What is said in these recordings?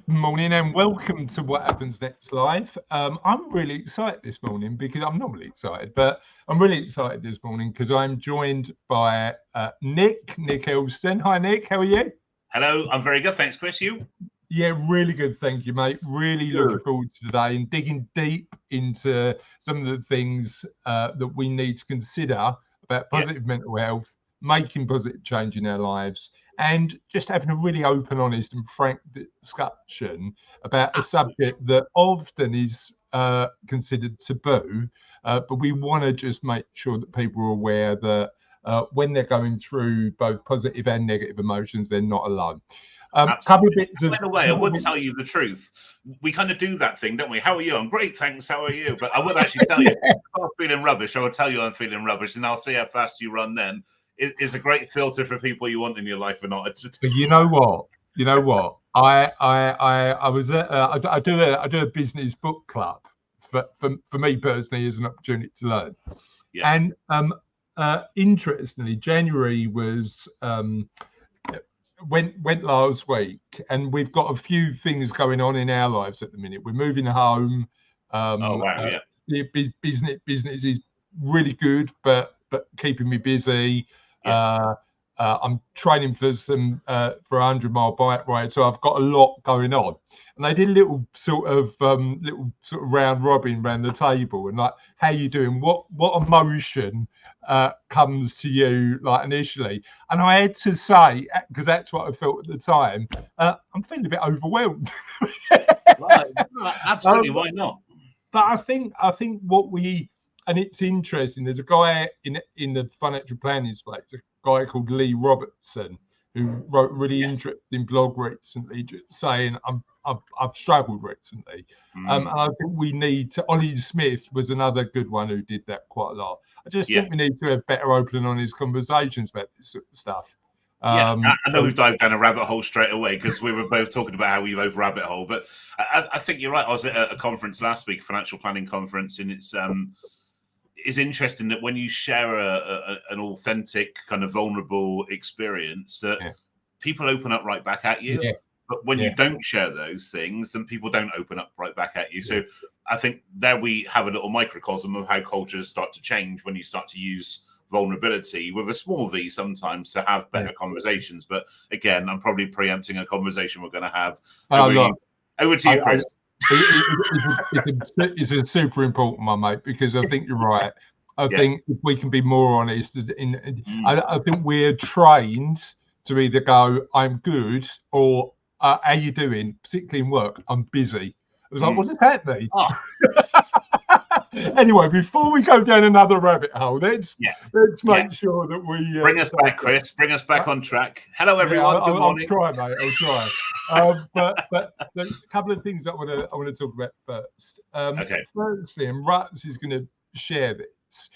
Morning and welcome to What Happens Next Live. I'm really excited this morning because I'm normally excited, but I'm really excited this morning because I'm joined by Nick Elston. Hi, Nick. How are you? Hello, I'm very good. Thanks, Chris. You? Yeah, really good. Thank you, mate. Really looking forward to today and digging deep into some of the things that we need to consider about positive mental health, making positive change in our lives, and just having a really open, honest, and frank discussion about a subject that often is considered taboo, but we want to just make sure that people are aware that when they're going through both positive and negative emotions, they're not alone. Couple of bits of, by the way, I would tell you the truth. We kind of do that thing, don't we? How are you? I'm great, thanks. How are you? But I would actually tell you, if I'm feeling rubbish, I will tell you I'm feeling rubbish, and I'll see how fast you run then. It is a great filter for people you want in your life or not. But you know what? I was I do a business book club for me personally as an opportunity to learn. And interestingly, January was went last week, and we've got a few things going on in our lives at the minute. We're moving home. Business is really good, but keeping me busy. I'm training for some for a 100-mile bike ride, so I've got a lot going on. And they did a little sort of round robin around the table, and like, how you doing? What emotion comes to you like initially? And I had to say, because that's what I felt at the time, I'm feeling a bit overwhelmed. Right. Absolutely, why not? But I think what we, and it's interesting, there's a guy in the financial planning space, a guy called Lee Robertson, who wrote a really interesting blog recently, just saying I've struggled recently. And I think we need to, Ollie Smith was another good one who did that quite a lot. I just think we need to have better open and honest conversations about this sort of stuff. I know we've dived down a rabbit hole straight away because we were both talking about how we both rabbit hole, but I think you're right. I was at a conference last week, a financial planning conference, and it's interesting that when you share an authentic, kind of vulnerable experience, that people open up right back at you. But when you don't share those things, then people don't open up right back at you. So I think there we have a little microcosm of how cultures start to change when you start to use vulnerability with a small v sometimes to have better conversations. But again, I'm probably preempting a conversation we're going to have. Over to you, Chris. It's a super important one, mate, because I think you're right. I think if we can be more honest, I think we're trained to either go, I'm good, or how you doing, particularly in work, I'm busy. I was like, what does that mean? Anyway, before we go down another rabbit hole, let's make sure that we bring us back, Chris. Bring us back on track. Hello, everyone. Good morning. I'll try, mate. I'll try. But a couple of things I want to talk about first. Firstly, and Ruts is going to share this.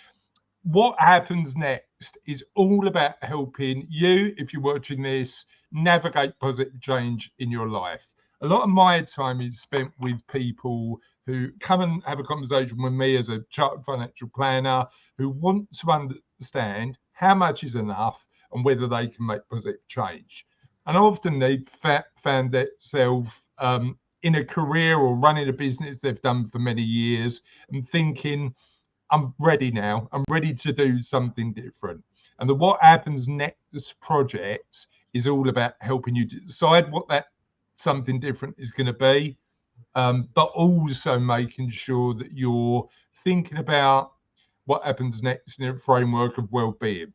What happens next is all about helping you, if you're watching this, navigate positive change in your life. A lot of my time is spent with people who come and have a conversation with me as a chartered financial planner, who want to understand how much is enough and whether they can make positive change. And often they've found themselves in a career or running a business they've done for many years and thinking, I'm ready now. I'm ready to do something different. And the What Happens Next project is all about helping you decide what that something different is going to be, but also making sure that you're thinking about what happens next in a framework of well-being.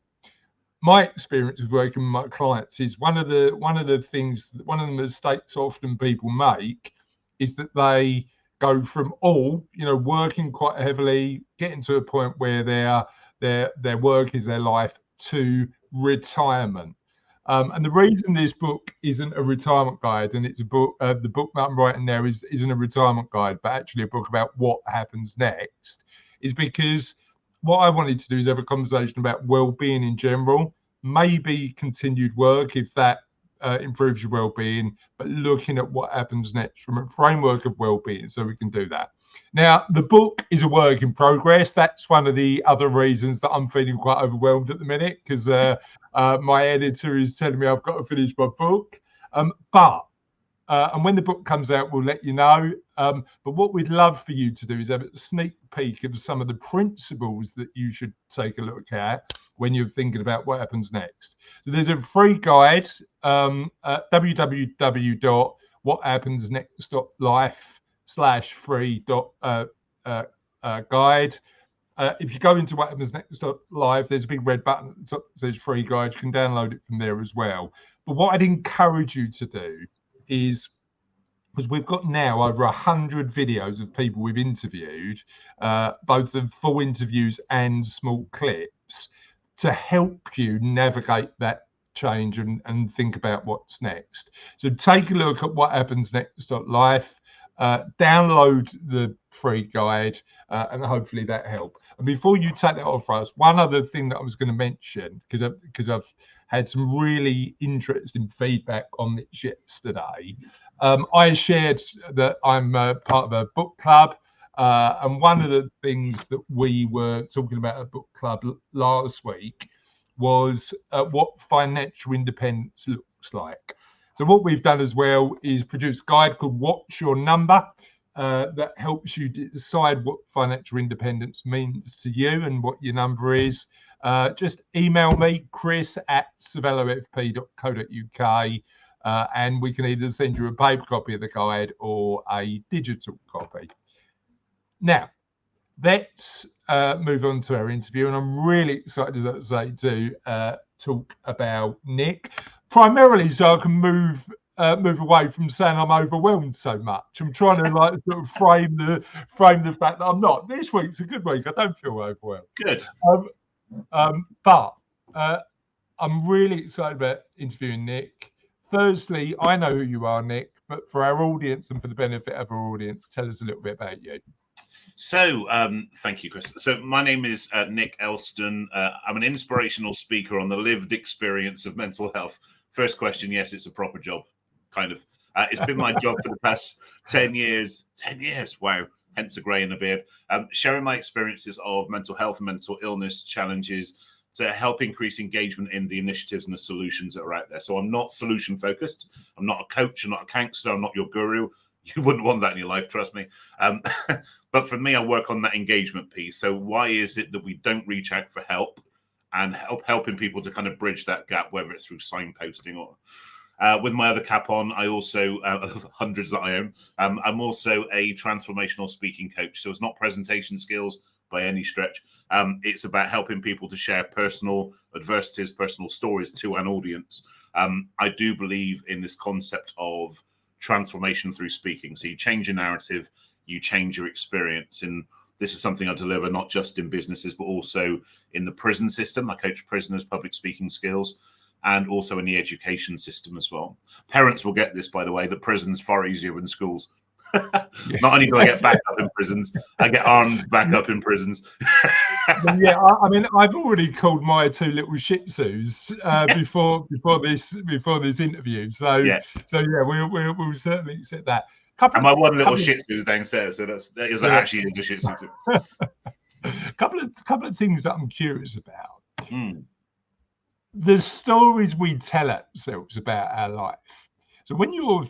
My experience of working with my clients is one of the mistakes often people make is that they go from working quite heavily, getting to a point where their work is their life, to retirement. And the reason this book isn't a retirement guide, and it's a book, the book that I'm writing now isn't a retirement guide, but actually a book about what happens next, is because what I wanted to do is have a conversation about well-being in general, maybe continued work if that improves your well-being, but looking at what happens next from a framework of well-being so we can do that. Now, the book is a work in progress. That's one of the other reasons that I'm feeling quite overwhelmed at the minute, because my editor is telling me I've got to finish my book. But And when the book comes out, we'll let you know. But what we'd love for you to do is have a sneak peek of some of the principles that you should take a look at when you're thinking about what happens next. So there's a free guide at www.whathappensnext.life/free guide. If you go into whathappensnext.live, there's a big red button that says free guide. You can download it from there as well. But what I'd encourage you to do is, because we've got now over 100 videos of people we've interviewed, both of full interviews and small clips, to help you navigate that change and think about what's next. So take a look at whathappensnext.life, download the free guide, and hopefully that helps. And before you take that off for us, one other thing that I was going to mention, because I've had some really interesting feedback on this yesterday. I shared that I'm part of a book club, and one of the things that we were talking about at book club last week was what financial independence looks like. So what we've done as well is produce a guide called What's Your Number, that helps you decide what financial independence means to you and what your number is. Just email me, chris@savellofp.co.uk, and we can either send you a paper copy of the guide or a digital copy. Now, let's move on to our interview, and I'm really excited, as I say, to talk about Nick, primarily so I can move away from saying I'm overwhelmed so much. I'm trying to like sort of frame the fact that I'm not. This week's a good week. I don't feel overwhelmed. Good. But I'm really excited about interviewing Nick. Firstly, I know who you are, Nick, but for our audience and for the benefit of our audience, tell us a little bit about you. So, thank you, Chris. So my name is Nick Elston. I'm an inspirational speaker on the lived experience of mental health. First question, yes, it's a proper job, kind of. It's been my job for the past 10 years. 10 years, wow. Hence the grey in the beard. Sharing my experiences of mental health and mental illness challenges to help increase engagement in the initiatives and the solutions that are out there. So I'm not solution focused. I'm not a coach. I'm not a counselor. I'm not your guru. You wouldn't want that in your life, trust me. But for me, I work on that engagement piece. So why is it that we don't reach out for help and helping people to kind of bridge that gap, whether it's through signposting or with my other cap on, I also, hundreds that I own, I'm also a transformational speaking coach. So it's not presentation skills by any stretch. It's about helping people to share personal adversities, personal stories to an audience. I do believe in this concept of transformation through speaking. So you change your narrative, you change your experience. And this is something I deliver not just in businesses, but also in the prison system. I coach prisoners, public speaking skills, and also in the education system as well. Parents will get this, by the way, that prison's far easier than schools. Not only do I get back up in prisons, I get armed back up in prisons. Yeah, I mean, I've already called my two little Shih Tzus before this interview. So yeah, we'll certainly accept that. And my one little Shih Tzu downstairs, so that actually is a Shih Tzu. couple of things that I'm curious about. The stories we tell ourselves about our life. So when you're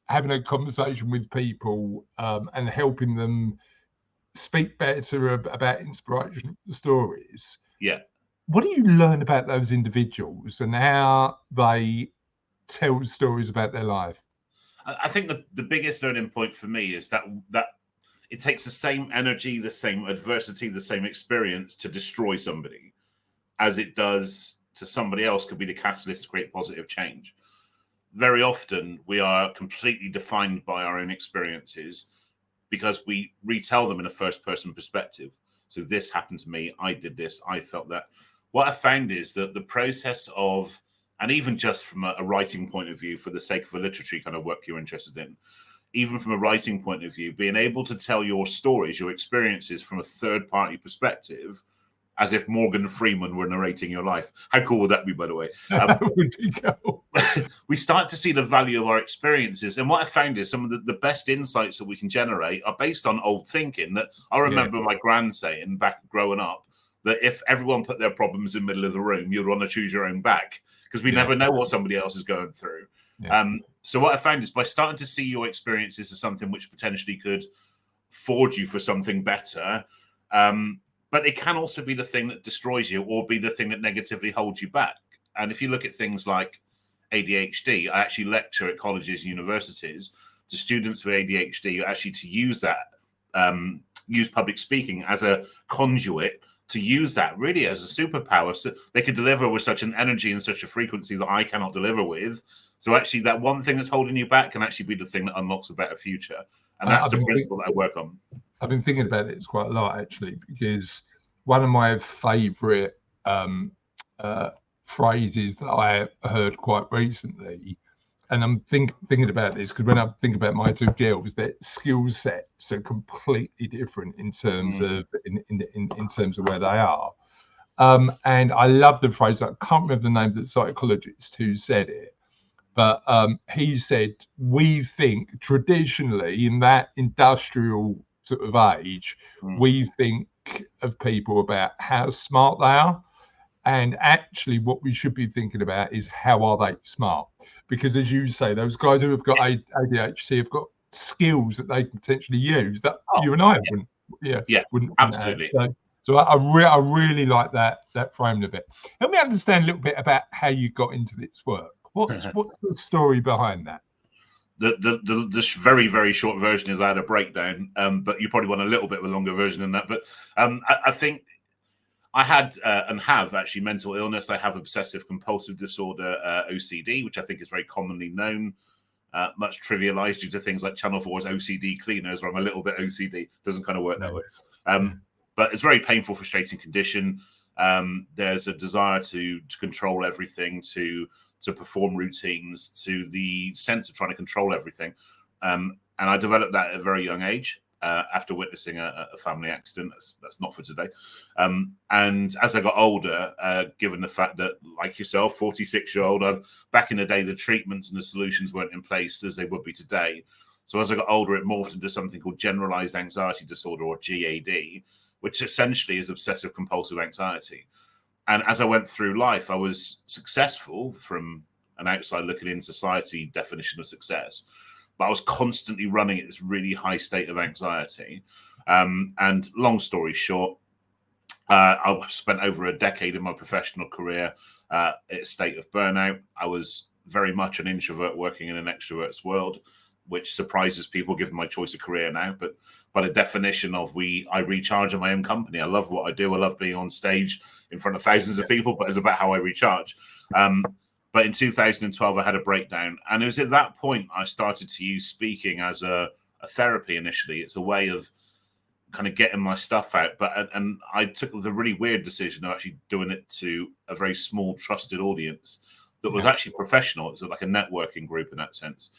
having a conversation with people and helping them speak better about inspirational stories, what do you learn about those individuals and how they tell stories about their life? I think the biggest learning point for me is that it takes the same energy, the same adversity, the same experience to destroy somebody as it does to somebody else could be the catalyst to create positive change. Very often we are completely defined by our own experiences because we retell them in a first person perspective. So this happened to me, I did this, I felt that. What I found is that the process of, and even just from a writing point of view, for the sake of a literary kind of work you're interested in, even from a writing point of view, being able to tell your stories, your experiences from a third party perspective, as if Morgan Freeman were narrating your life. How cool would that be, by the way? We start to see the value of our experiences. And what I found is some of the best insights that we can generate are based on old thinking. That I remember my gran saying back growing up, that if everyone put their problems in the middle of the room, you'd want to choose your own back, because we never know what somebody else is going through. So what I found is by starting to see your experiences as something which potentially could forge you for something better, but it can also be the thing that destroys you or be the thing that negatively holds you back. And if you look at things like ADHD, I actually lecture at colleges and universities to students with ADHD actually to use that, use public speaking as a conduit, to use that really as a superpower. So they could deliver with such an energy and such a frequency that I cannot deliver with. So actually that one thing that's holding you back can actually be the thing that unlocks a better future. And that's the principle that I work on. I've been thinking about this quite a lot, actually, because one of my favourite phrases that I heard quite recently, and I'm thinking about this because when I think about my two girls, their skill sets are completely different in terms of in terms of where they are. And I love the phrase. I can't remember the name of the psychologist who said it, but he said, we think traditionally in that industrial sort of age, we think of people about how smart they are. And actually what we should be thinking about is how are they smart? Because as you say, those guys who have got ADHD have got skills that they can potentially use that you and I wouldn't. Wouldn't absolutely. So I really like that frame of it. Help me understand a little bit about how you got into this work. What's the story behind that? The very, very short version is I had a breakdown, but you probably want a little bit of a longer version than that. But I think I had and have actually mental illness. I have obsessive compulsive disorder, OCD, which I think is very commonly known, much trivialized due to things like Channel 4's OCD cleaners, where I'm a little bit OCD. Doesn't kind of work that way. But it's a very painful, frustrating condition. There's a desire to control everything, to perform routines, to the sense of trying to control everything. And I developed that at a very young age. After witnessing a family accident. That's not for today. And as I got older, given the fact that, like yourself, 46-year-old, back in the day, the treatments and the solutions weren't in place as they would be today. So as I got older, it morphed into something called generalized anxiety disorder, or GAD, which essentially is obsessive compulsive anxiety. And as I went through life, I was successful from an outside looking in society definition of success. But I was constantly running at this really high state of anxiety. And long story short, I spent over a decade in my professional career at a state of burnout. I was very much an introvert working in an extrovert's world, which surprises people given my choice of career now. But by the definition of I recharge in my own company. I love what I do. I love being on stage in front of thousands of people, but it's about how I recharge. But in 2012, I had a breakdown. And it was at that point I started to use speaking as a therapy initially. It's a way of kind of getting my stuff out. And I took the really weird decision of actually doing it to a very small, trusted audience that was actually professional. It was like a networking group in that sense.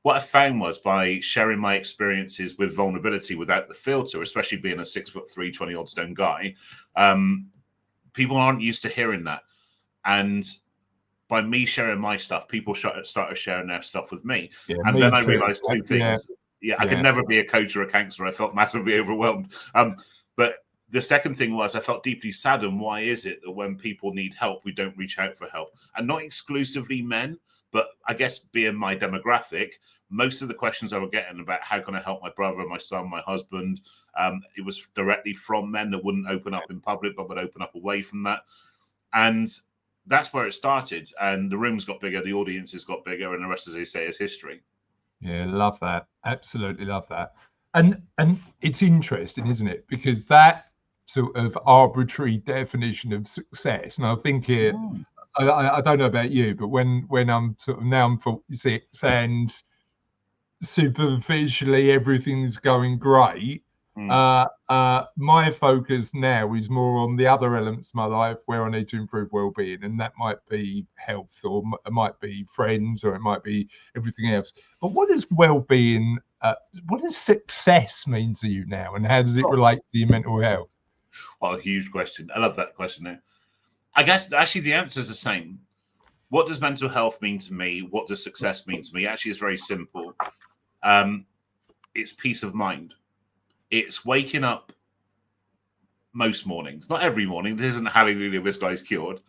What I found was by sharing my experiences with vulnerability without the filter, especially being a 6'3", 20-odd stone guy, people aren't used to hearing that. And by me sharing my stuff, people started sharing their stuff with me. And then I realized two things. I could never be a coach or a counselor. I felt massively overwhelmed. But the second thing was I felt deeply saddened. Why is it that when people need help, we don't reach out for help? And not exclusively men, but I guess being my demographic, most of the questions I were getting about how can I help my brother, my son, my husband, it was directly from men that wouldn't open up in public, but would open up away from that. And that's where it started. And the rooms got bigger, the audiences got bigger, and the rest, as they say, is history. Yeah, love that. Absolutely love that. And it's interesting, isn't it? Because that sort of arbitrary definition of success, and I think here, I don't know about you, but when I'm sort of now I'm 46 and superficially everything's going great, my focus now is more on the other elements of my life where I need to improve well-being, and that might be health, or it might be friends, or it might be everything else. But what does well-being, what does success mean to you now, and how does it relate to your mental health? Well, a huge question. I love that question there. I guess actually the answer is the same. What does mental health mean to me? What does success mean to me? Actually, it's very simple. It's peace of mind. It's waking up most mornings, not every morning. This isn't hallelujah, this guy's cured.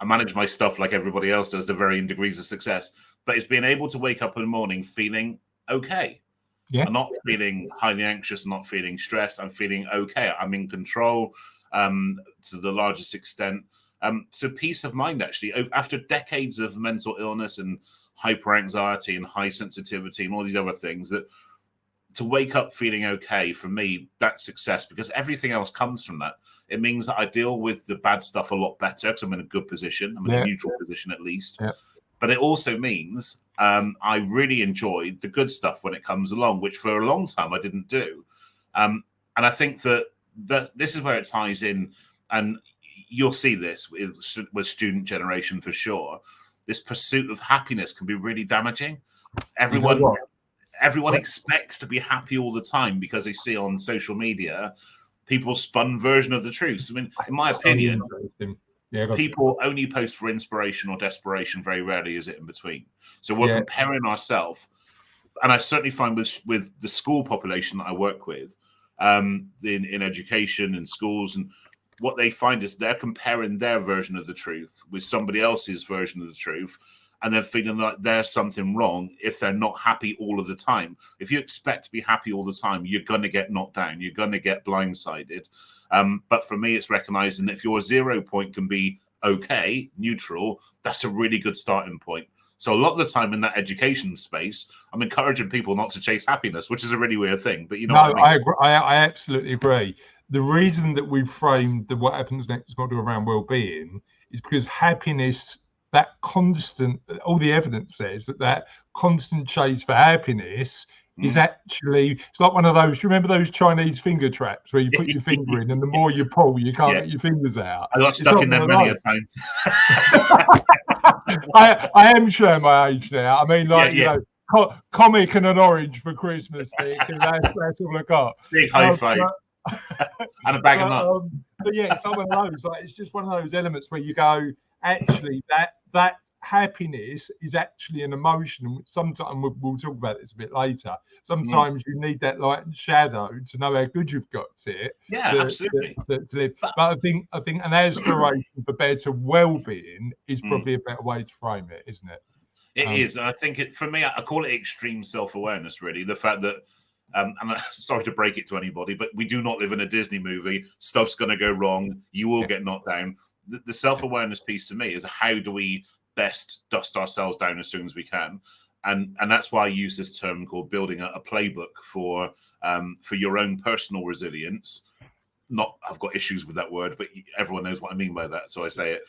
I manage my stuff like everybody else does to varying degrees of success. but it's being able to wake up in the morning feeling okay. Yeah. I'm not feeling highly anxious, not feeling stressed. I'm feeling okay. I'm in control to the largest extent. So peace of mind, actually, after decades of mental illness and hyper anxiety and high sensitivity and all these other things, that to wake up feeling okay, for me, that's success, because everything else comes from that. It means that I deal with the bad stuff a lot better because I'm in a good position. I'm in a neutral position at least. Yeah. But it also means I really enjoy the good stuff when it comes along, which for a long time I didn't do. And I think that this is where it ties in, and you'll see this with student generation for sure. This pursuit of happiness can be really damaging. Everyone expects to be happy all the time because they see on social media people's spun version of the truth. I mean, in my opinion, people only post for inspiration or desperation. Very rarely is it in between. So we're comparing ourselves, and I certainly find with the school population that I work with, in education and schools, and what they find is they're comparing their version of the truth with somebody else's version of the truth, and they're feeling like there's something wrong if they're not happy all of the time. If you expect to be happy all the time, you're going to get knocked down. You're going to get blindsided. But for me, it's recognizing that if your 0 point can be okay, neutral, that's a really good starting point. So a lot of the time in that education space, I'm encouraging people not to chase happiness, which is a really weird thing. But you know, what I mean? I absolutely agree. The reason that we've framed the what happens next model around well-being is because happiness, that constant, all the evidence says that constant chase for happiness is actually, it's like one of those, you remember those Chinese finger traps where you put your finger in and the more you pull, you can't get your fingers out? I got stuck in them many a time. I am showing my age now. I mean, like, you know, comic and an orange for Christmas, Nick, and that's all I got. Big high five. And a bag of nuts. But yeah, it's one of those, like, it's just one of those elements where you go, actually, that happiness is actually an emotion, and sometimes we'll talk about this a bit later. Sometimes you need that light and shadow to know how good you've got it. Absolutely. To live. But I think an aspiration for better well-being is probably a better way to frame it, isn't it? It is, and I think for me, I call it extreme self-awareness. Really, the fact that, and I'm sorry to break it to anybody, but we do not live in a Disney movie. Stuff's going to go wrong. You will get knocked down. The self-awareness piece to me is how do we best dust ourselves down as soon as we can, and that's why I use this term called building a playbook for your own personal resilience. Not, I've got issues with that word, but everyone knows what I mean by that, so I say it.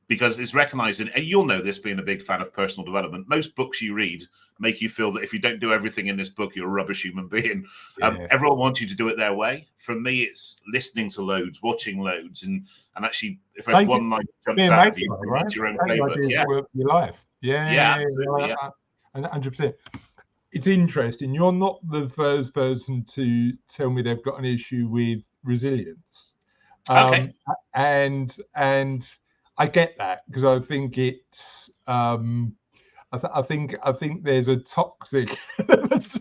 Because it's recognizing, and you'll know this being a big fan of personal development, most books you read make you feel that if you don't do everything in this book, you're a rubbish human being. Everyone wants you to do it their way. For me, it's listening to loads, watching loads, and actually, if there's one line that jumps out of you, it's your own playbook. Your life. Yeah, 100%. It's interesting. You're not the first person to tell me they've got an issue with resilience. Okay. And I get that, because I think it's I think there's a toxic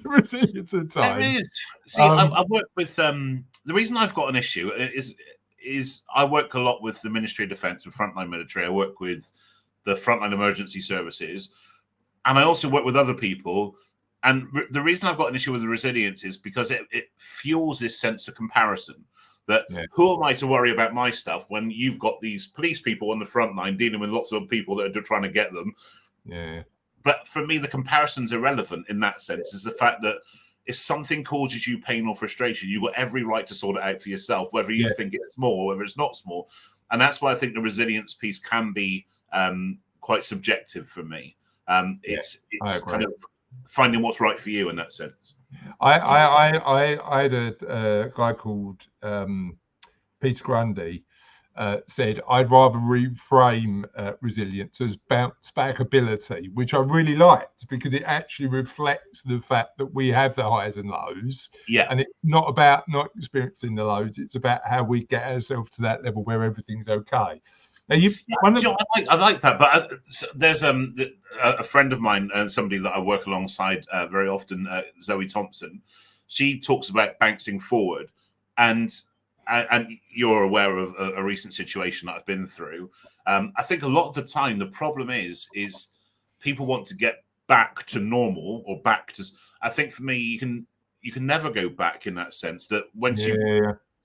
resilience at times. There is. See, I work with the reason I've got an issue is I work a lot with the Ministry of Defence and frontline military. I work with the frontline emergency services, and I also work with other people. And the reason I've got an issue with the resilience is because it fuels this sense of comparison. That who am I to worry about my stuff when you've got these police people on the front line dealing with lots of people that are trying to get them. Yeah. But for me, the comparison's irrelevant in that sense. Is the fact that if something causes you pain or frustration, you've got every right to sort it out for yourself, whether you think it's small or whether it's not small. And that's why I think the resilience piece can be quite subjective for me. It's kind of finding what's right for you in that sense. I had a guy called Peter Grundy said, I'd rather reframe resilience as bounce back ability, which I really liked, because it actually reflects the fact that we have the highs and lows. Yeah. And it's not about not experiencing the lows, it's about how we get ourselves to that level where everything's okay. Now, I like that, but there's a friend of mine and somebody that I work alongside very often, Zoe Thompson. She talks about bouncing forward, and you're aware of a recent situation that I've been through. I think a lot of the time the problem is people want to get back to normal or back to. I think for me, you can never go back in that sense. That once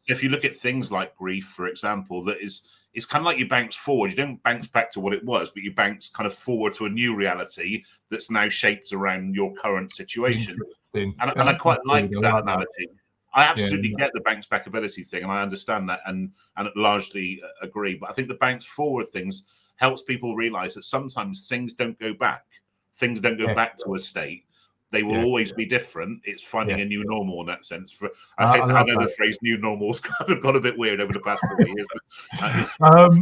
if you look at things like grief, for example, that is. It's kind of like you bounce forward. You don't bounce back to what it was, but you bounce kind of forward to a new reality that's now shaped around your current situation. And I quite like that analogy. I absolutely get the bounce back ability thing, and I understand that and largely agree. But I think the bounce forward things helps people realize that sometimes things don't go back. Things don't go back to a state. They will always be different. It's finding a new normal in that sense. I know the phrase "new normal's" kind of got a bit weird over the past 4 years.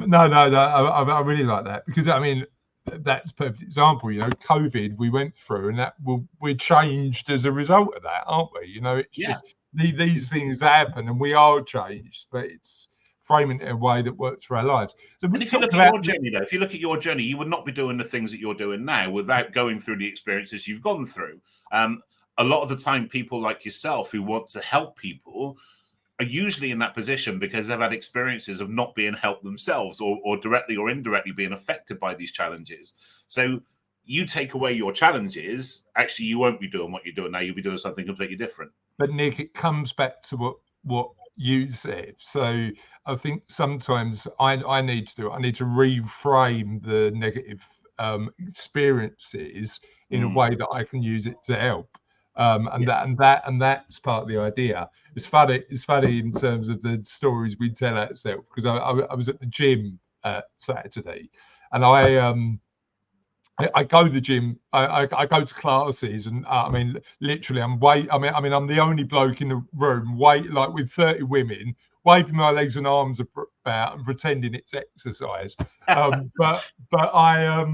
No, I really like that, because I mean that's a perfect example. You know, COVID we went through, and that we're changed as a result of that, aren't we? You know, it's just these things happen, and we are changed, but it's framing it in a way that works for our lives. So and if you look at your journey, though, if you look at your journey, you would not be doing the things that you're doing now without going through the experiences you've gone through. A lot of the time, people like yourself who want to help people are usually in that position because they've had experiences of not being helped themselves, or directly or indirectly being affected by these challenges. So you take away your challenges, actually, you won't be doing what you're doing now. You'll be doing something completely different. But Nick, it comes back to what you said. So I think sometimes I need to reframe the negative experiences in a way that I can use it to help. That's part of the idea. It's funny in terms of the stories we tell ourselves, because I was at the gym Saturday, and I go to the gym. I go to classes, and I mean, literally, I'm the only bloke in the room, with 30 women, waving my legs and arms about and pretending it's exercise. But I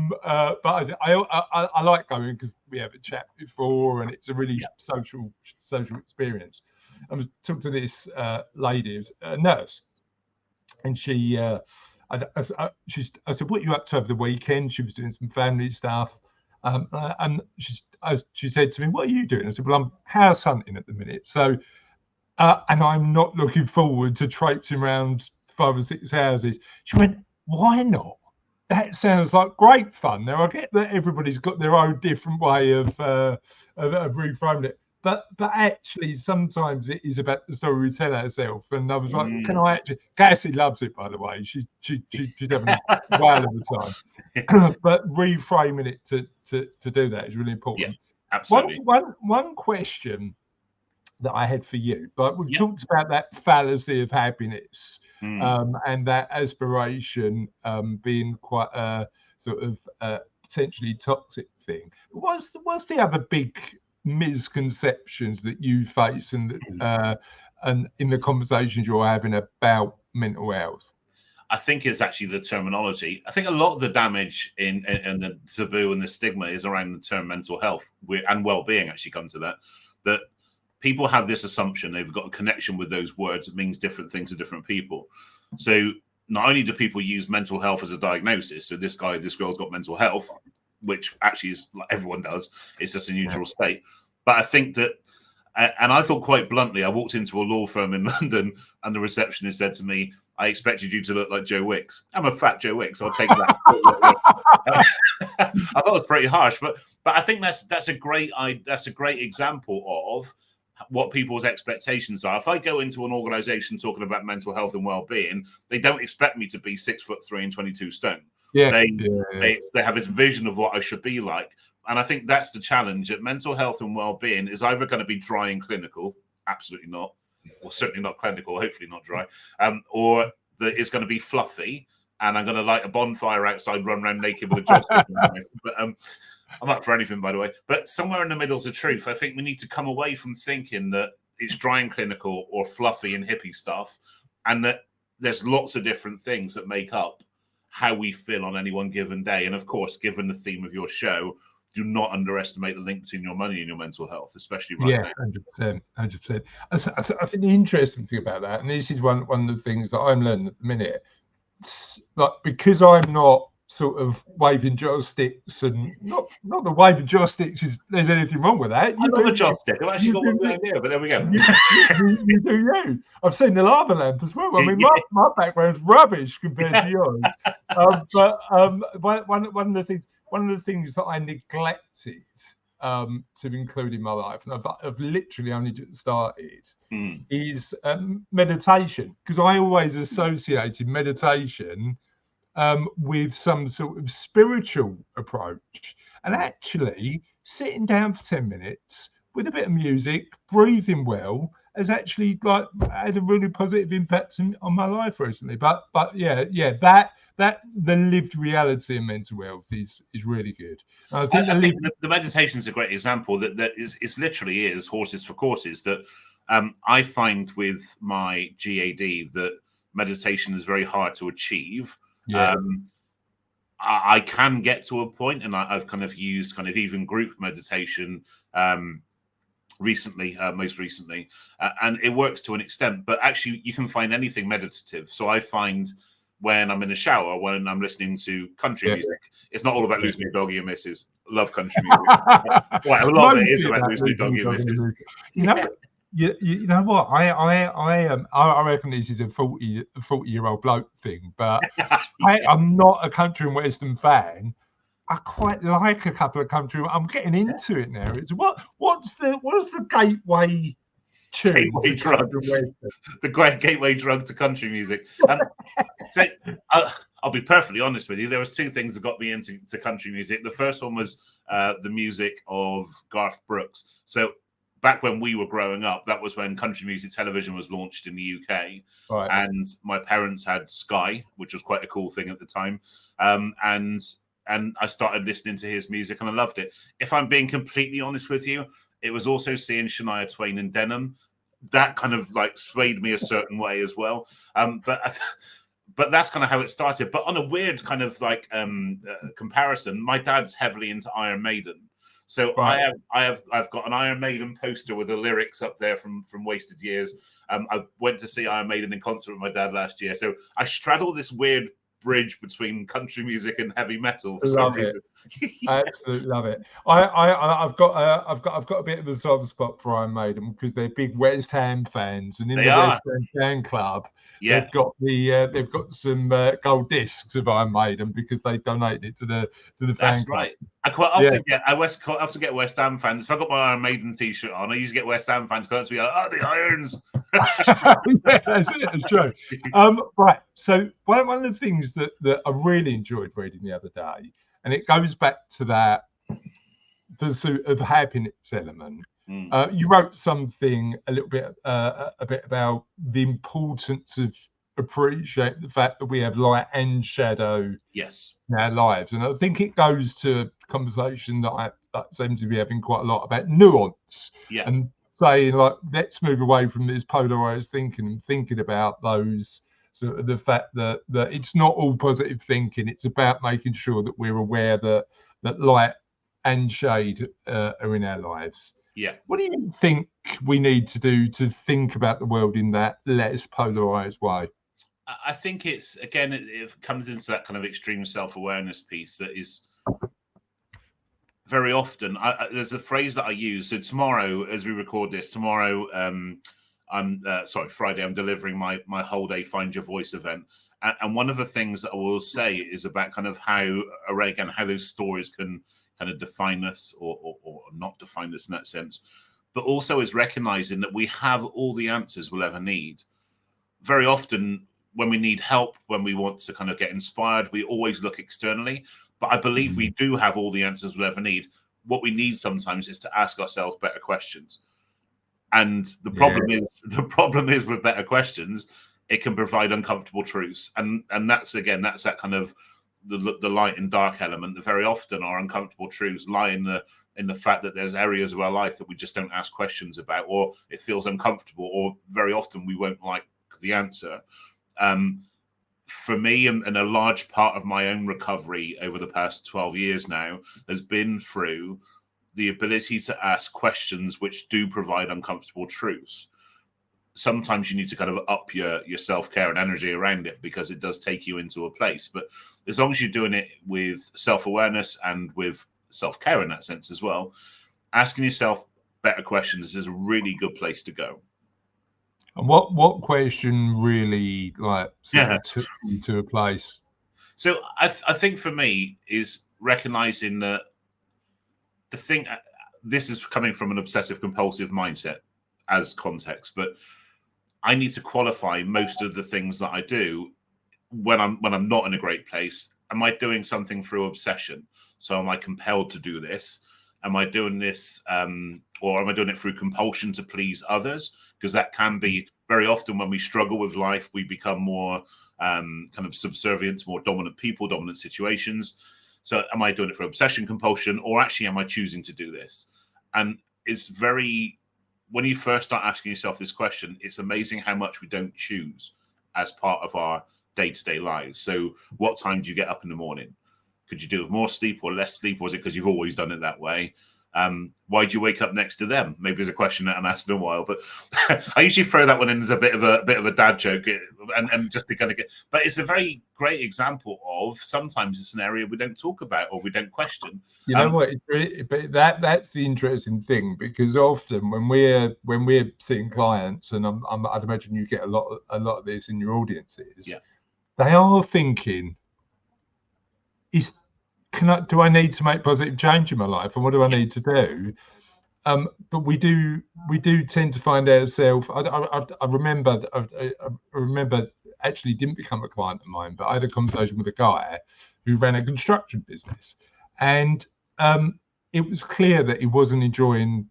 like going because we have a chat before, and it's a really social experience. I was talking to this lady, who's a nurse, and she. I said, "What are you up to over the weekend?" She was doing some family stuff, and she said to me, "What are you doing?" I said, "Well, I'm house hunting at the minute, so and I'm not looking forward to traipsing around 5 or 6 houses." She went, "Why not? That sounds like great fun." Now I get that everybody's got their own different way of reframing it. But actually, sometimes it is about the story we tell ourselves. And I was like, "Can I actually?" Cassie loves it, by the way. She's having a whale of a time. But reframing it to do that is really important. Yeah, absolutely. One question that I had for you, but we've talked about that fallacy of happiness and that aspiration being quite a sort of potentially toxic thing. What's the other big misconceptions that you face and in the conversations you're having about mental health? I think it's actually the terminology. I think a lot of the damage in the taboo and the stigma is around the term mental health and well-being. Actually, come to that people have this assumption they've got a connection with those words. It means different things to different people. So not only do people use mental health as a diagnosis, so this girl's got mental health, which actually is like everyone does. It's just a neutral state. But I think that, and I thought quite bluntly, I walked into a law firm in London and the receptionist said to me, "I expected you to look like Joe Wicks." I'm a fat Joe Wicks. I'll take that. I thought it was pretty harsh, but I think that's a great example of what people's expectations are. If I go into an organization talking about mental health and well-being, they don't expect me to be 6'3" and 22 stone. They have this vision of what I should be like. And I think that's the challenge, that mental health and well-being is either going to be dry and clinical, absolutely not, or certainly not clinical, hopefully not dry, or that it's going to be fluffy, and I'm going to light a bonfire outside, run around naked with a joystick. But I'm up for anything, by the way. But somewhere in the middle is the truth. I think we need to come away from thinking that it's dry and clinical or fluffy and hippie stuff, and that there's lots of different things that make up how we feel on any one given day. And of course, given the theme of your show, do not underestimate the link between your money and your mental health, especially right now. 100%. I think the interesting thing about that, and this is one of the things that I'm learning at the minute, like, because I'm not sort of waving joysticks, and not the waving joysticks there's anything wrong with that. I love a joystick. I've actually got one good idea, but there we go. You do you. I've seen the lava lamp as well. I mean, my background's rubbish compared to yours. But one of the things, one of the things that I neglected to include in my life, and I've literally only just started, is meditation, because I always associated meditation with some sort of spiritual approach. And actually, sitting down for 10 minutes with a bit of music, breathing well, has actually like had a really positive impact on my life recently. But yeah, that the lived reality of mental health is really good. I think the meditation is a great example. That is literally is horses for courses. That I find with my GAD that meditation is very hard to achieve. Yeah. I can get to a point, and I've kind of used kind of even group meditation recently, most recently, and it works to an extent. But actually, you can find anything meditative. So I find when I'm in the shower, when I'm listening to country music, it's not all about losing your doggy and missus. Love country music. Well, a lot of it is about losing your doggy and missus. You know what? I reckon this is a 40-year-old bloke thing, but I'm not a country and western fan. I quite like a couple of country. I'm getting into it now. It's what's the gateway tune? Gateway drug. The great gateway drug to country music. So I'll be perfectly honest with you. There was two things that got me into country music. The first one was the music of Garth Brooks. So back when we were growing up, that was when country music television was launched in the UK. Right. And my parents had Sky, which was quite a cool thing at the time. And I started listening to his music and I loved it. If I'm being completely honest with you, it was also seeing Shania Twain in denim. That kind of like swayed me a certain way as well. But that's kind of how it started. But on a weird kind of like comparison, my dad's heavily into Iron Maiden. So right. I've got an Iron Maiden poster with the lyrics up there from Wasted Years. I went to see Iron Maiden in concert with my dad last year. So I straddle this weird bridge between country music and heavy metal. Love it. I absolutely love it. I've got a bit of a soft spot for Iron Maiden because they're big West Ham fans, and in the West Ham fan club, they've got some gold discs of Iron Maiden because they donated it to the fan club. That's right. I quite often get West Ham fans. If I got my Iron Maiden t-shirt on, I usually get West Ham fans going to be like, "Oh, the Irons." Yeah, that's it. It's true. Right. So one of the things that I really enjoyed reading the other day, and it goes back to that pursuit of happiness element. You wrote something a bit about the importance of appreciate the fact that we have light and shadow in our lives, and I think it goes to a conversation that I seem to be having quite a lot about nuance and saying like, let's move away from this polarized thinking and thinking about those sort of the fact that it's not all positive thinking. It's about making sure that we're aware that light and shade are in our lives. What do you think we need to do to think about the world in that less polarized way? I think it's, again, it comes into that kind of extreme self-awareness piece that is very often, there's a phrase that I use. So tomorrow, as we record this, Friday, I'm delivering my whole day Find Your Voice event. And one of the things that I will say is about kind of how those stories can kind of define us or not define us in that sense, but also is recognizing that we have all the answers we'll ever need. Very often, when we need help, when we want to kind of get inspired, we always look externally. But I believe we do have all the answers we'll ever need. What we need sometimes is to ask ourselves better questions. And the problem is with better questions, it can provide uncomfortable truths. And that's that kind of the light and dark element. That very often our uncomfortable truths lie in the fact that there's areas of our life that we just don't ask questions about, or it feels uncomfortable, or very often we won't like the answer. For me, and a large part of my own recovery over the past 12 years now has been through the ability to ask questions which do provide uncomfortable truths. Sometimes you need to kind of up your self-care and energy around it because it does take you into a place. But as long as you're doing it with self-awareness and with self-care in that sense as well, asking yourself better questions is a really good place to go. And what question really took you to a place? So I think for me is recognizing that the thing, this is coming from an obsessive compulsive mindset as context, but I need to qualify most of the things that I do when I'm not in a great place. Am I doing something through obsession? So am I compelled to do this? Am I doing this, or am I doing it through compulsion to please others? Because that can be very often when we struggle with life, we become more kind of subservient to more dominant people, dominant situations. So am I doing it for obsession, compulsion, or actually am I choosing to do this? And it's very, when you first start asking yourself this question, it's amazing how much we don't choose as part of our day-to-day lives. So what time do you get up in the morning? Could you do with more sleep or less sleep? Or is it because you've always done it that way? Why do you wake up next to them? Maybe it's a question that I'm asked in a while, but I usually throw that one in as a bit of a dad joke, and just to kind of get. But it's a very great example of sometimes it's an area we don't talk about or we don't question. You know what? But that's the interesting thing, because often when we're seeing clients, and I'd imagine you get a lot of this in your audiences. Yeah. They are thinking, do I need to make positive change in my life, and what do I need to do? But we do tend to find ourselves. I remember actually didn't become a client of mine, but I had a conversation with a guy who ran a construction business, and it was clear that he wasn't enjoying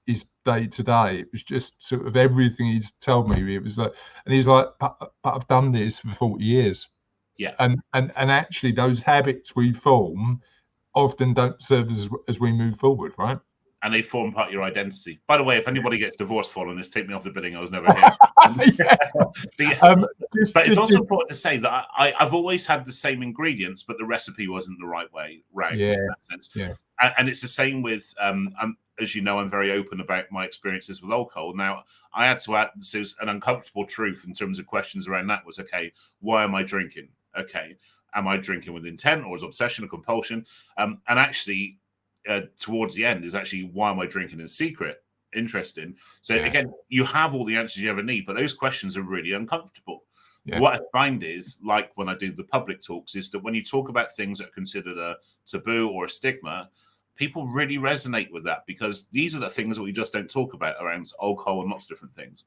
his day to day. It was just sort of everything he's told me. It was like, and he's like, but I've done this for 40 years. Yeah. And actually those habits we form often don't serve as we move forward, right? And they form part of your identity. By the way, if anybody gets divorced following this, take me off the billing. I was never here. But it's also important to say that I've always had the same ingredients, but the recipe wasn't the right way round. Yeah. In that sense. Yeah. And it's the same with, as you know, I'm very open about my experiences with alcohol. Now, I had to add, this is an uncomfortable truth in terms of questions around that was, okay, why am I drinking? Okay, am I drinking with intent or is obsession or compulsion? And actually, towards the end is actually, why am I drinking in secret? Interesting. So again, you have all the answers you ever need, but those questions are really uncomfortable. Yeah. What I find is, like when I do the public talks, is that when you talk about things that are considered a taboo or a stigma, people really resonate with that, because these are the things that we just don't talk about around alcohol and lots of different things.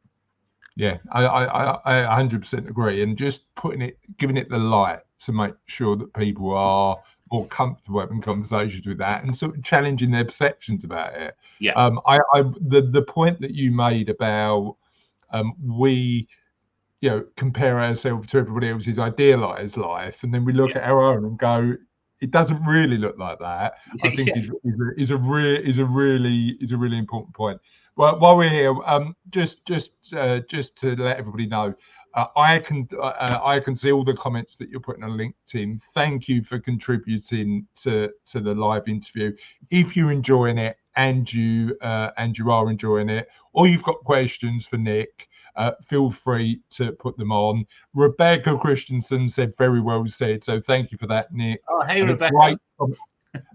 Yeah, I 100% agree, and just giving it the light to make sure that people are more comfortable having conversations with that and sort of challenging their perceptions about it. Yeah. The point that you made about we, compare ourselves to everybody else's idealized life, and then we look at our own and go, it doesn't really look like that. I think is a really important point. Well, while we're here, just to let everybody know, I can see all the comments that you're putting on LinkedIn. Thank you for contributing to the live interview. If you're enjoying it and you are enjoying it, or you've got questions for Nick, feel free to put them on. Rebecca Christensen said, very well said. So thank you for that, Nick. Oh, hey, Rebecca.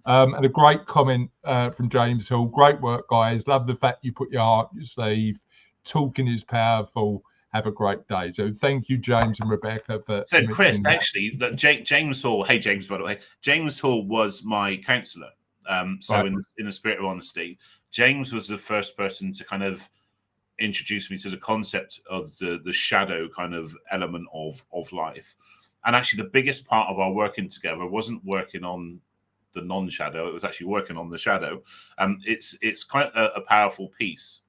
And a great comment from James Hall. Great work, guys. Love the fact you put your heart in your sleeve. Talking is powerful. Have a great day. So thank you, James and Rebecca. So, Chris, actually, James Hall, hey, James, by the way, James Hall was my counsellor. So right. in the spirit of honesty, James was the first person to kind of introduce me to the concept of the shadow kind of element of life. And actually, the biggest part of our working together wasn't working on the non-shadow, it was actually working on the shadow. It's quite a powerful piece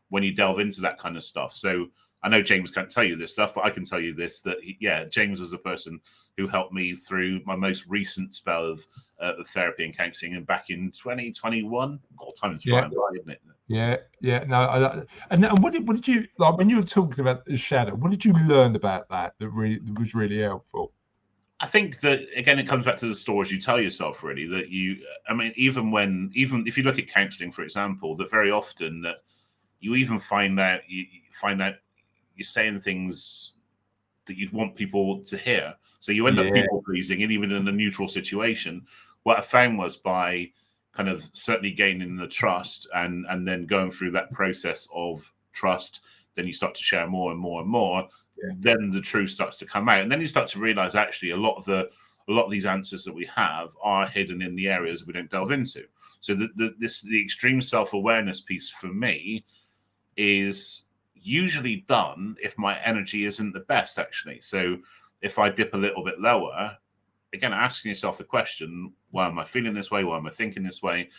when you delve into that kind of stuff. So I know James can't tell you this stuff, but I can tell you this, that James was the person who helped me through my most recent spell of therapy and counselling, and back in 2021. God, time is flying by, isn't it? Yeah. No, and what did you like when you were talking about the shadow? What did you learn about that was really helpful? I think that, again, it comes back to the stories you tell yourself, really, that even if you look at counselling, for example, that very often that you even find out you're saying things that you want people to hear. So you end up people pleasing, and even in a neutral situation. What I found was, by kind of certainly gaining the trust and then going through that process of trust, then you start to share more and more and more. Then the truth starts to come out, and then you start to realize actually a lot of a lot of these answers that we have are hidden in the areas we don't delve into. So the extreme self-awareness piece for me is usually done if my energy isn't the best, actually. So if I dip a little bit lower, again, asking yourself the question, why am I feeling this way? Why am I thinking this way?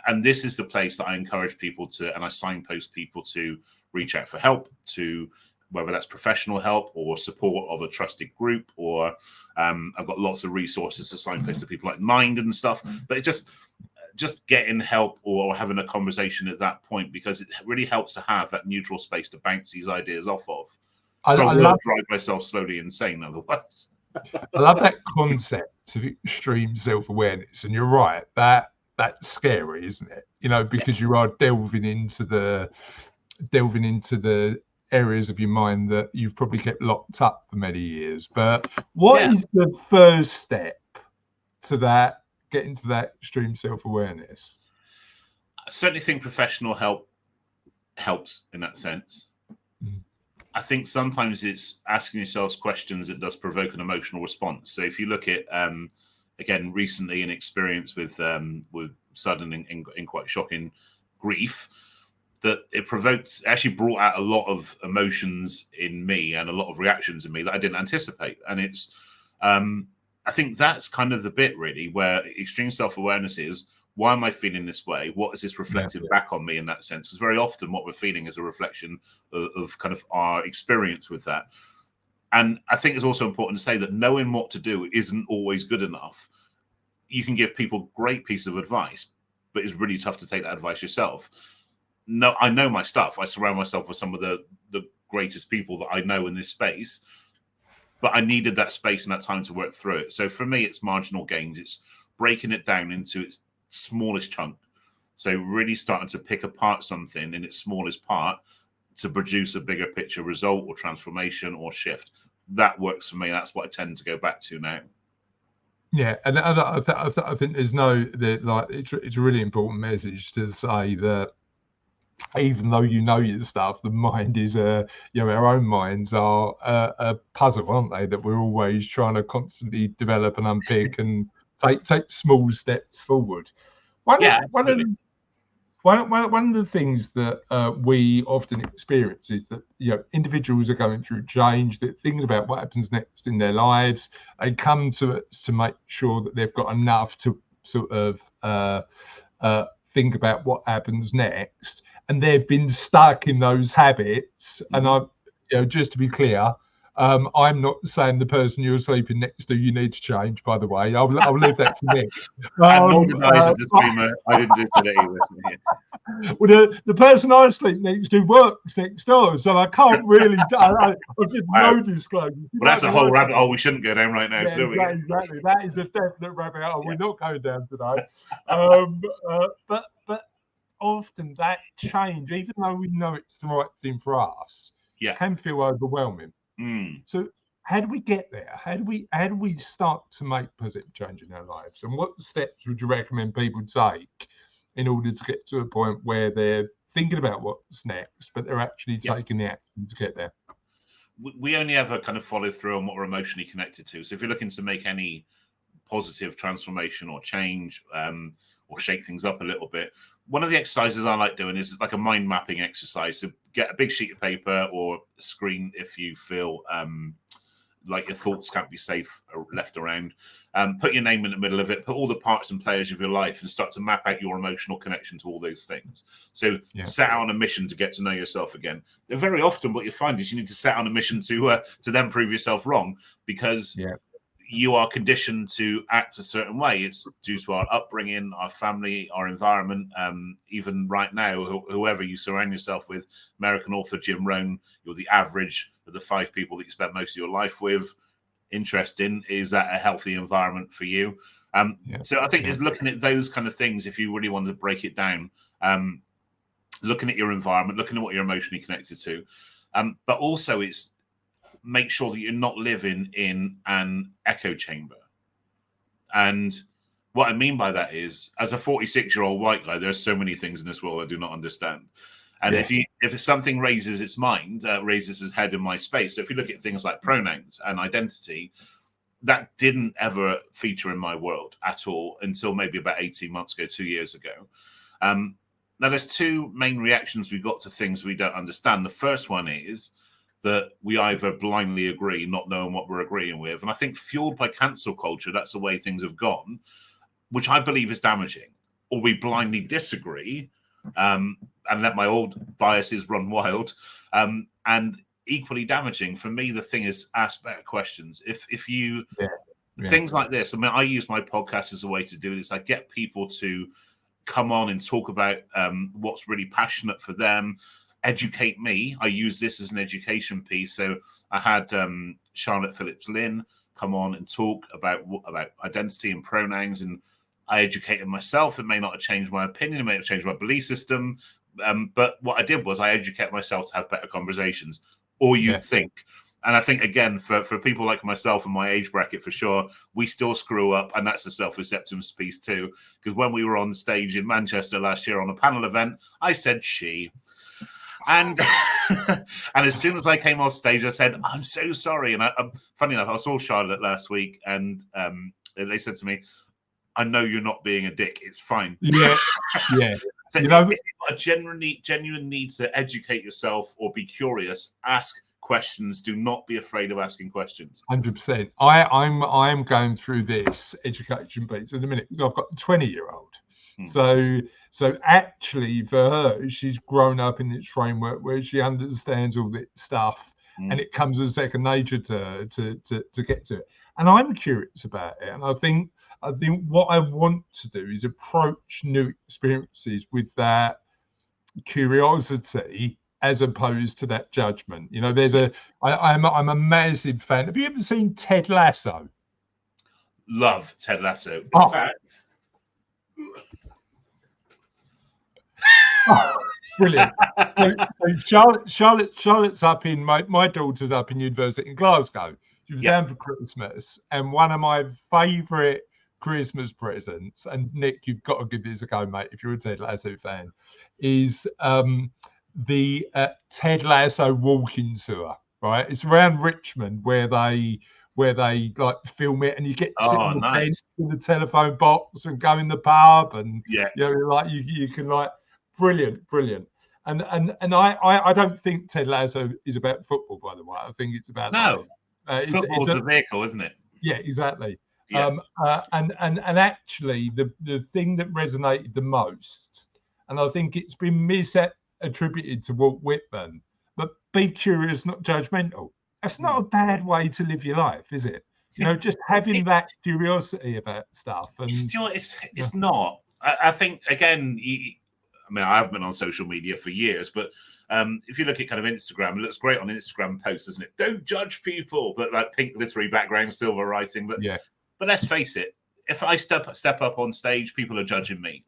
And this is the place that I encourage people to, and I signpost people to reach out for help, to whether that's professional help or support of a trusted group, or I've got lots of resources to signpost to people like Mind and stuff. But it just getting help or having a conversation at that point, because it really helps to have that neutral space to bounce these ideas off of. So I will drive myself slowly insane otherwise. I love that concept of extreme self-awareness, and you're right, that's scary, isn't it? You know, because you are delving into the areas of your mind that you've probably kept locked up for many years. But what is the first step to that, getting to that extreme self-awareness? I certainly think professional help helps in that sense. I think sometimes it's asking yourselves questions that does provoke an emotional response. So if you look at, again, recently an experience with sudden and quite shocking grief, that it provoked, actually brought out a lot of emotions in me and a lot of reactions in me that I didn't anticipate. And it's, I think that's kind of the bit really where extreme self-awareness is, why am I feeling this way? What is this reflected back on me in that sense? Because very often what we're feeling is a reflection of kind of our experience with that. And I think it's also important to say that knowing what to do isn't always good enough. You can give people great piece of advice, but it's really tough to take that advice yourself. No, I know my stuff. I surround myself with some of the greatest people that I know in this space, but I needed that space and that time to work through it. So for me, it's marginal gains. It's breaking it down into its smallest chunk. So really starting to pick apart something in its smallest part to produce a bigger picture result or transformation or shift. That works for me. That's what I tend to go back to now. Yeah, and I think there's it's a really important message to say that even though you know your stuff, the mind is our own minds are a puzzle, aren't they? That we're always trying to constantly develop and unpick and take small steps forward. One of the things that we often experience is that individuals are going through change, they're thinking about what happens next in their lives. They come to us to make sure that they've got enough to sort of think about what happens next, and they've been stuck in those habits. And just to be clear, I'm not saying the person you're sleeping next to you need to change, by the way. I'll leave that to Nick. Nor did I as a disclaimer. I didn't do that either. Well, the person I sleep next to works next door, so I can't really. I give no disclosure. Well, that's a whole rabbit hole we shouldn't go down right now. Yeah, exactly. That is a definite rabbit hole. We're not going down today. But often that change, even though we know it's the right thing for us, can feel overwhelming. So how do we get there? How do we start to make positive change in our lives? And what steps would you recommend people take in order to get to a point where they're thinking about what's next, but they're actually taking the action to get there? We only ever kind of follow through on what we're emotionally connected to. So if you're looking to make any positive transformation or change or shake things up a little bit, one of the exercises I like doing is like a mind mapping exercise. So get a big sheet of paper or a screen if you feel like your thoughts can't be safe or left around. Put your name in the middle of it, put all the parts and players of your life and start to map out your emotional connection to all those things. So set out on a mission to get to know yourself again. Very often what you find is you need to set on a mission to then prove yourself wrong, because you are conditioned to act a certain way. It's due to our upbringing, our family, our environment. Even right now, whoever you surround yourself with, American author Jim Rohn, you're the average of the 5 people that you spend most of your life with. Interesting. Is that a healthy environment for you? So I think it's looking at those kind of things, if you really want to break it down, looking at your environment, looking at what you're emotionally connected to. But also it's make sure that you're not living in an echo chamber. And what I mean by that is, as a 46-year-old white guy, there are so many things in this world I do not understand. And if something raises its mind, raises its head in my space. So if you look at things like pronouns and identity, that didn't ever feature in my world at all until maybe about 18 months ago, 2 years ago. Now, there's two main reactions we got to things we don't understand. The first one is that we either blindly agree, not knowing what we're agreeing with. And I think fueled by cancel culture, that's the way things have gone, which I believe is damaging. Or we blindly disagree and let my old biases run wild. And equally damaging for me, the thing is ask better questions. If you things like this, I mean, I use my podcast as a way to do this. I get people to come on and talk about what's really passionate for them, educate me. I use this as an education piece. So I had Charlotte Phillips Lynn come on and talk about identity and pronouns, and I educated myself. It may not have changed my opinion, it may have changed my belief system, but what I did was I educate myself to have better conversations. Or you think. And I think, again, for people like myself and my age bracket, for sure, we still screw up. And that's a self-acceptance piece too. Because when we were on stage in Manchester last year on a panel event, I said she. And and as soon as I came off stage, I said, I'm so sorry. And funny enough, I saw Charlotte last week and they said to me, I know you're not being a dick. It's fine. Yeah. So if you've got a genuine need to educate yourself or be curious, ask questions. Do not be afraid of asking questions. 100%. I'm going through this education piece in a minute. I've got a 20-year-old. So actually for her, she's grown up in this framework where she understands all this stuff and it comes as second nature to her to get to it. And I'm curious about it. And I think what I want to do is approach new experiences with that curiosity as opposed to that judgment. You know, I'm a massive fan. Have you ever seen Ted Lasso? Love Ted Lasso. In fact. Brilliant. So Charlotte's up in my daughter's up in university in Glasgow. She was down for Christmas, and one of my favourite Christmas presents, and Nick, you've got to give this a go, mate, if you're a Ted Lasso fan, is the Ted Lasso walking tour. Right, it's around Richmond where they like film it, and you get to sit on the bench in the telephone box and go in the pub, and you know, like you can like brilliant. And I don't think Ted Lasso is about football, by the way. I think it's about life. Football's the vehicle, isn't it? Yeah, exactly. Yeah. And actually, the thing that resonated the most, and I think it's been misattributed to Walt Whitman, but be curious, not judgmental. That's not a bad way to live your life, is it? You know, just having that curiosity about stuff. And you know, it's not. I think, again, I mean, I haven't been on social media for years, but if you look at kind of Instagram, it looks great on Instagram posts, doesn't it? Don't judge people, but like pink glittery background, silver writing. But let's face it, if I step up on stage, people are judging me.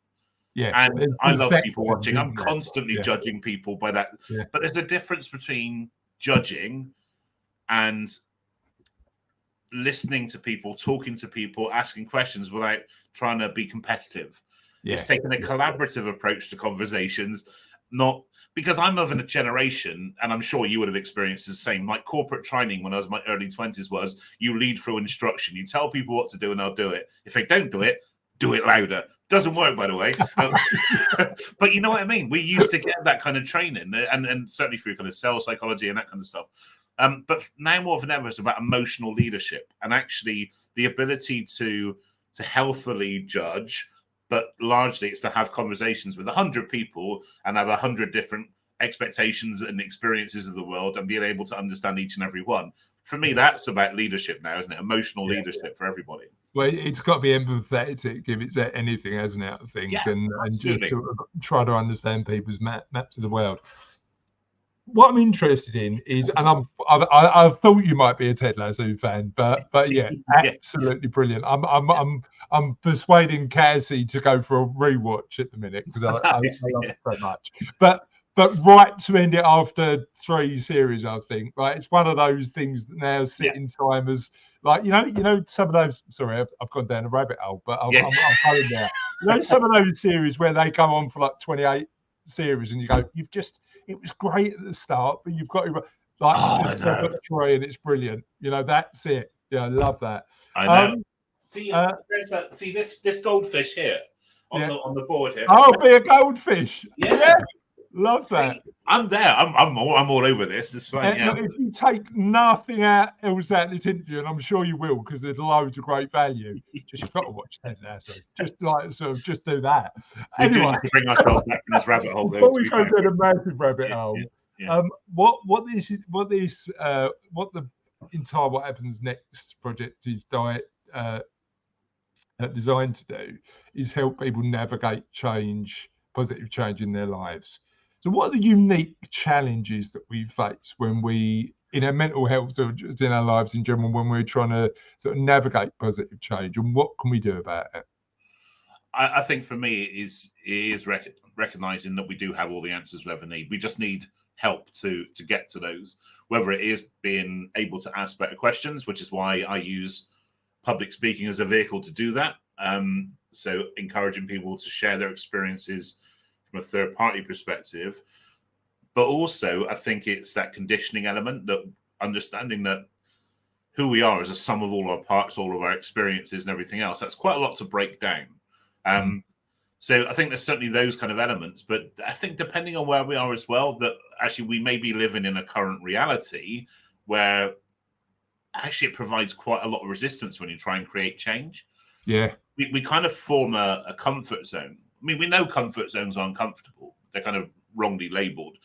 Yeah, and I love people watching. I'm constantly judging people by that. Yeah. But there's a difference between judging and listening to people, talking to people, asking questions without trying to be competitive. Yeah. It's taking a collaborative approach to conversations, not because I'm of a generation, and I'm sure you would have experienced the same. Like corporate training when I was in my early 20s was you lead through instruction. You tell people what to do and they'll do it. If they don't do it louder. Doesn't work, by the way. But you know what I mean? We used to get that kind of training, and certainly through kind of sales psychology and that kind of stuff. But now more than ever, it's about emotional leadership and actually the ability to healthily judge, but largely it's to have conversations with 100 people and have 100 different expectations and experiences of the world and being able to understand each and every one. For me, that's about leadership now, isn't it? Emotional leadership for everybody. Well, it's got to be empathetic if it's anything, hasn't it? I think, and just sort of try to understand people's maps of the world. What I'm interested in is, and I thought you might be a Ted Lasso fan, but yeah, absolutely brilliant. I'm persuading Cassie to go for a rewatch at the minute because I love it so much. But right to end it after 3 series, I think. Right, it's one of those things that now sit in time as like you know some of those. Sorry, I've gone down a rabbit hole, but I'm going there. You know, some of those series where they go on for like 28 series, and you go, it was great at the start, but you've got to like just and it's brilliant. You know, that's it. I love that. I know. See this goldfish here on the board here. Oh, be a goldfish. Yeah. Love that. I'm there. I'm all over this. It's fine. Look, if you take nothing else out of this interview, and I'm sure you will, because there's loads of great value, you've got to watch Ted Lasso. Just do that. We do need to bring ourselves back from this rabbit hole. Before we go down a massive rabbit hole, what the entire What Happens Next project is designed to do is help people navigate positive change in their lives. So what are the unique challenges that we face when we, in our mental health or just in our lives in general, when we're trying to sort of navigate positive change, and what can we do about it? I think for me, it is recognizing that we do have all the answers we ever need. We just need help to get to those, whether it is being able to ask better questions, which is why I use public speaking as a vehicle to do that. So encouraging people to share their experiences from a third party perspective. But also, I think it's that conditioning element, that understanding that who we are is a sum of all our parts, all of our experiences and everything else. That's quite a lot to break down. So I think there's certainly those kind of elements, but I think depending on where we are as well, that actually we may be living in a current reality where actually it provides quite a lot of resistance when you try and create change. Yeah. We kind of form a comfort zone. I mean, we know comfort zones are uncomfortable. They're kind of wrongly labeled.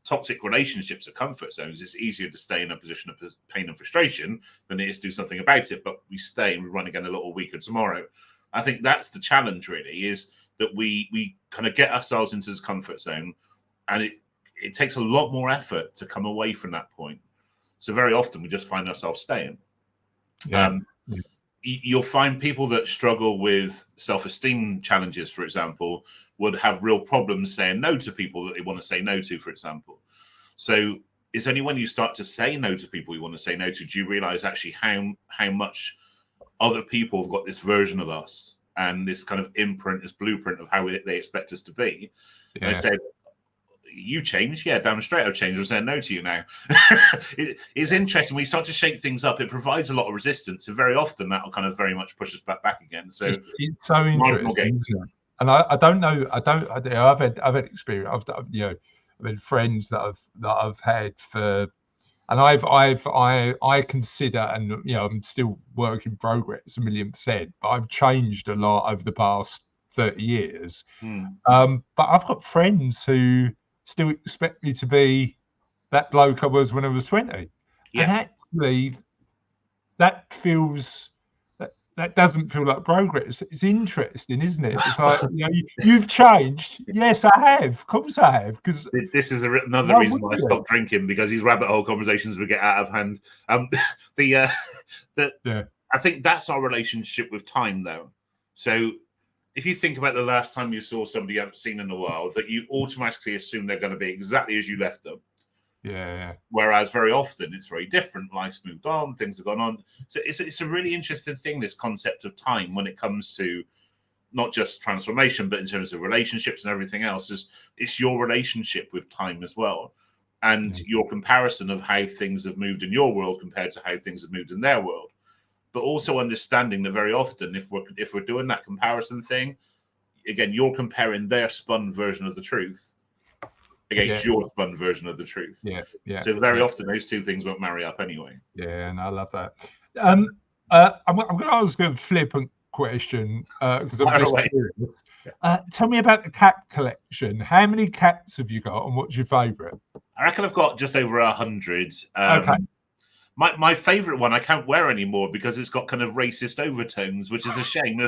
Toxic relationships are comfort zones. It's easier to stay in a position of pain and frustration than it is to do something about it. But we stay and we run again a little weaker tomorrow. I think that's the challenge, really, is that we kind of get ourselves into this comfort zone, and it takes a lot more effort to come away from that point. So very often we just find ourselves staying. You'll find people that struggle with self-esteem challenges, for example, would have real problems saying no to people that they want to say no to, for example. So it's only when you start to say no to people you want to say no to, do you realize actually how much other people have got this version of us and this kind of imprint, this blueprint of how they expect us to be. And I say, you change, yeah, damn straight I've changed. I'm saying no to you now. It's interesting. When you start to shake things up, it provides a lot of resistance, and very often that will kind of very much push us back again. So it's so interesting. And I don't know. I've had experience. I've had friends that I've had for, and I consider, and I'm still work in progress 1,000,000%, but I've changed a lot over the past 30 years. But I've got friends who still expect me to be that bloke I was when I was 20. And actually that doesn't feel like progress. It's interesting, isn't it? It's like, you've changed. Yes, I have. Of course I have. Because this is another reason why I stopped drinking, because these rabbit hole conversations would get out of hand. I think that's our relationship with time, though. So if you think about the last time you saw somebody you haven't seen in a while, that you automatically assume they're going to be exactly as you left them. Yeah. Whereas very often it's very different. Life's moved on, things have gone on. So it's a really interesting thing, this concept of time, when it comes to not just transformation, but in terms of relationships and everything else. It's your relationship with time as well, and your comparison of how things have moved in your world compared to how things have moved in their world. But also understanding that very often, if we're doing that comparison thing, again, you're comparing their spun version of the truth against your spun version of the truth. Yeah. So very often those two things won't marry up anyway. Yeah, and I love that. I'm going to ask a flippant question because I'm just curious. Tell me about the cap collection. How many caps have you got, and what's your favourite? I reckon I've got just over 100. Okay. My favourite one I can't wear anymore because it's got kind of racist overtones, which is a shame.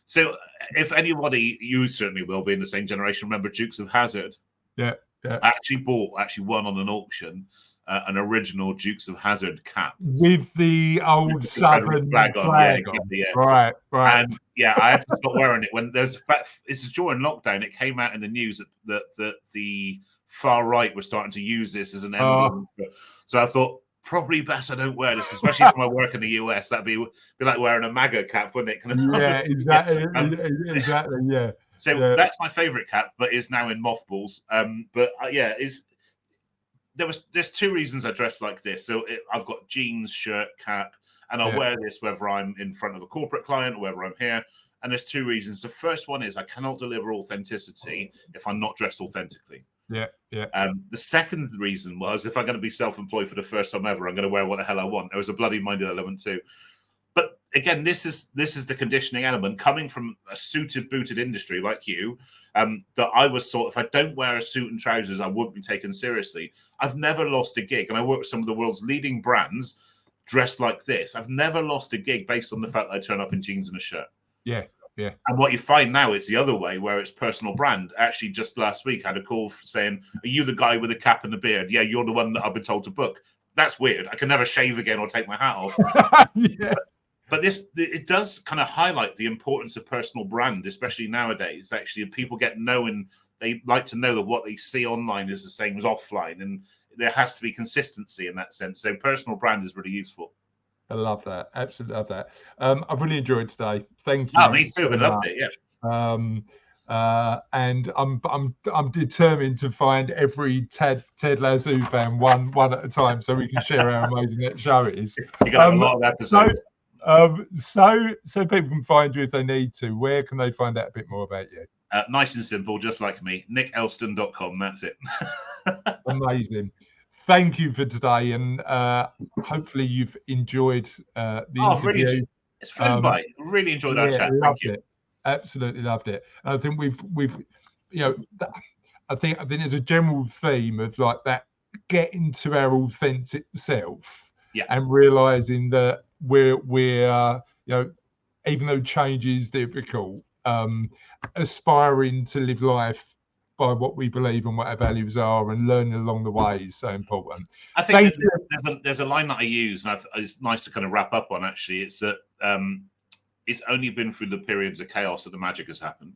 So if anybody, you certainly will be in the same generation, remember Dukes of Hazzard? Yeah. I actually won on an auction an original Dukes of Hazzard cap with the old Southern flag on. Right. And I had to stop wearing it when it's during lockdown. It came out in the news that the far right were starting to use this as an emblem. So I thought, probably best I don't wear this, especially for my work in the US. That'd be like wearing a MAGA cap, wouldn't it? Yeah, exactly. Exactly. Yeah. So that's my favourite cap, but is now in mothballs. There's two reasons I dress like this. So I've got jeans, shirt, cap, And I'll wear this whether I'm in front of a corporate client or whether I'm here. And there's 2 reasons. The first one is I cannot deliver authenticity if I'm not dressed authentically. Yeah. The second reason was if I'm going to be self-employed for the first time ever, I'm going to wear what the hell I want. There was a bloody minded element too. But again, this is the conditioning element coming from a suited, booted industry like you. That I was thought if I don't wear a suit and trousers, I wouldn't be taken seriously. I've never lost a gig, and I work with some of the world's leading brands dressed like this. I've never lost a gig based on the fact that I turn up in jeans and a shirt. Yeah. And what you find now is the other way, where it's personal brand. Actually, just last week, I had a call saying, "Are you the guy with the cap and the beard?" Yeah, you're the one that I've been told to book. That's weird. I can never shave again or take my hat off. But it does kind of highlight the importance of personal brand, especially nowadays. Actually, people they like to know that what they see online is the same as offline, and there has to be consistency in that sense. So personal brand is really useful. I love that. Absolutely love that. I've really enjoyed today. Thank you. Oh, me too. I loved it. Yeah. And I'm determined to find every Ted Lasso fan one at a time, so we can share how amazing that show is. You got a lot of episodes. So people can find you if they need to. Where can they find out a bit more about you? Nice and simple, just like me. nickelston.com. That's it. Amazing. Thank you for today, and hopefully you've enjoyed the interview. Really, it's fun, by. Really enjoyed our chat. Thank you. Absolutely loved it. And I think we've I think there's a general theme of like that getting to our authentic self, and realizing that we're even though change is difficult, aspiring to live life by what we believe and what our values are, and learning along the way is so important. I think there's a line that I use, and it's nice to kind of wrap up on. Actually, it's that it's only been through the periods of chaos that the magic has happened.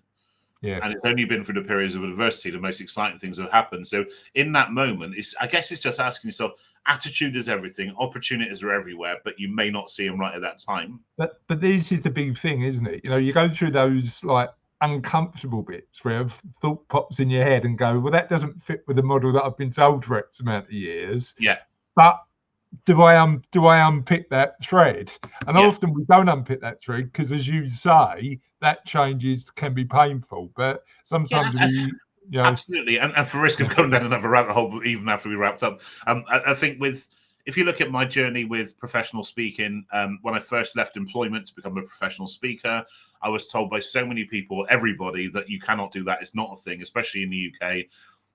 Yeah. And it's only been through the periods of adversity the most exciting things have happened. So in that moment, I guess it's just asking yourself, attitude is everything, opportunities are everywhere, but you may not see them right at that time. But this is the big thing, isn't it? You go through those like uncomfortable bits where a thought pops in your head and go, well, that doesn't fit with the model that I've been told for X amount of years. Yeah. But do I unpick that thread? And often we don't unpick that thread because, as you say, that changes can be painful. But sometimes absolutely. And for risk of going down another rabbit hole, even after we wrapped up, I think if you look at my journey with professional speaking, when I first left employment to become a professional speaker, I was told by so many people, everybody, that you cannot do that. It's not a thing, especially in the UK.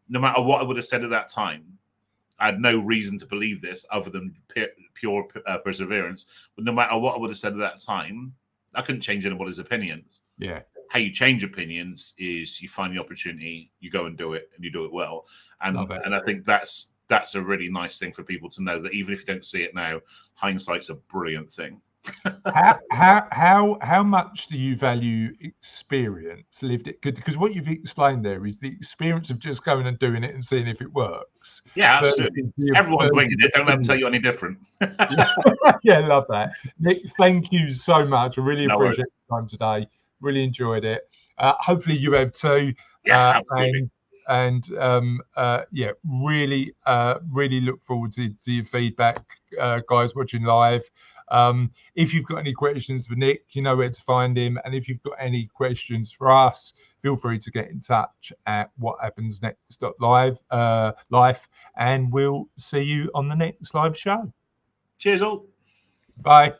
No matter what I would have said at that time, I had no reason to believe this other than pure perseverance. But no matter what I would have said at that time, I couldn't change anybody's opinions. Yeah. How you change opinions is you find the opportunity, you go and do it, and you do it well. And I think that's a really nice thing for people to know, that even if you don't see it now, hindsight's a brilliant thing. How much do you value experience, lived it? Because what you've explained there is the experience of just going and doing it and seeing if it works. Yeah, absolutely. Everyone's winging it. Don't let them tell you any different. Yeah, love that. Nick, thank you so much. I really appreciate your time today. Really enjoyed it. Hopefully you have too. Yeah, absolutely. Really look forward to your feedback, guys watching live. If you've got any questions for Nick, you know where to find him. And if you've got any questions for us, feel free to get in touch at whathappensnext.live, and we'll see you on the next live show. Cheers all. Bye.